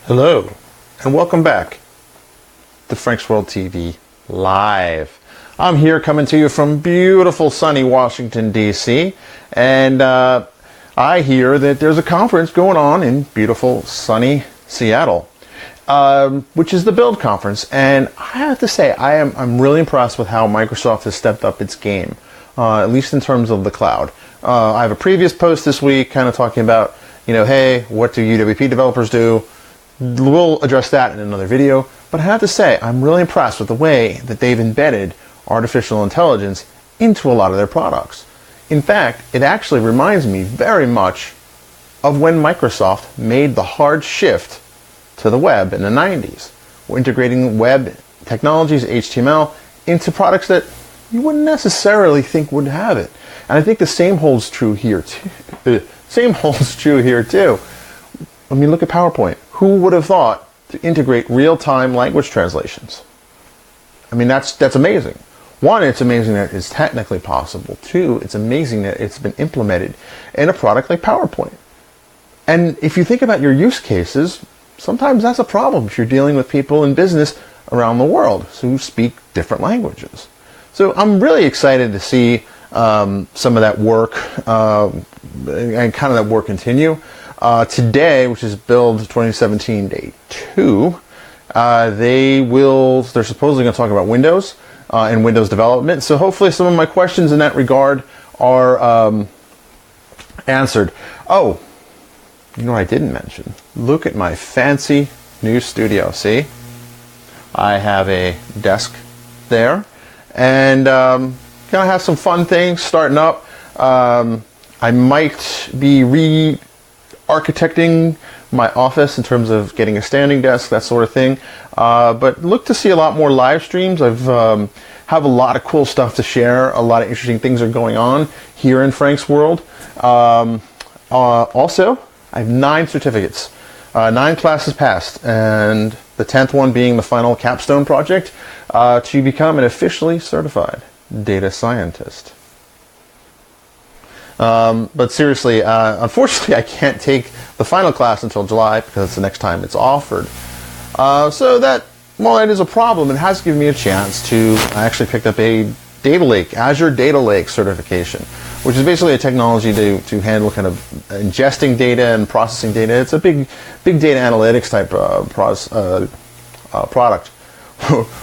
Hello, and welcome back to Frank's World TV Live. I'm here coming to you from beautiful sunny Washington, D.C., and I hear that there's a conference going on in beautiful sunny Seattle, which is the Build Conference, and I have to say I'm really impressed with how Microsoft has stepped up its game, at least in terms of the cloud. I have a previous post this week kind of talking about, hey, what do UWP developers do? We'll address that in another video, but I have to say I'm really impressed with the way that they've embedded artificial intelligence into a lot of their products. In fact, it actually reminds me very much of when Microsoft made the hard shift to the web in the 90s. We're integrating web technologies, HTML, into products that you wouldn't necessarily think would have it. And I think the same holds true here too. I mean, look at PowerPoint. Who would have thought to integrate real-time language translations? I mean, that's amazing. One, it's amazing that it's technically possible. Two, it's amazing that it's been implemented in a product like PowerPoint. And if you think about your use cases, sometimes that's a problem if you're dealing with people in business around the world who speak different languages. So I'm really excited to see some of that work and kind of that work continue. Today, which is Build 2017 Day 2, they're supposedly going to talk about Windows and Windows development. So hopefully some of my questions in that regard are answered. Oh, you know what I didn't mention? Look at my fancy new studio. See? I have a desk there, and gonna have some fun things starting up. I might be re-architecting my office in terms of getting a standing desk, that sort of thing. But look to see a lot more live streams. I've have a lot of cool stuff to share. A lot of interesting things are going on here in Frank's World. Also, I have 9 certificates, 9 classes passed, and the 10th one being the final capstone project to become an officially certified data scientist. But seriously, unfortunately, I can't take the final class until July because it's the next time it's offered. So that, while that is a problem, it has given me a chance to. I actually picked up a data lake, Azure Data Lake certification, which is basically a technology to handle kind of ingesting data and processing data. It's a big data analytics type product,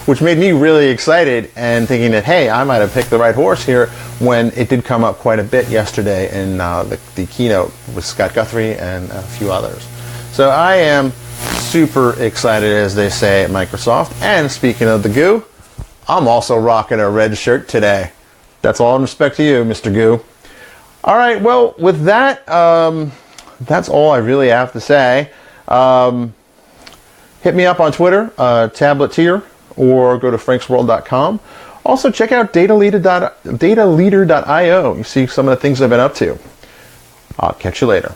which made me really excited and thinking that, hey, I might have picked the right horse here, when it did come up quite a bit yesterday in the keynote with Scott Guthrie and a few others. So I am super excited, as they say at Microsoft. And speaking of the goo, I'm also rocking a red shirt today. That's all in respect to you, Mr. Goo. All right, well, with that, that's all I really have to say. Hit me up on Twitter, tablet-tier, or go to franksworld.com. Also, check out dataleader.io. You see some of the things I've been up to. I'll catch you later.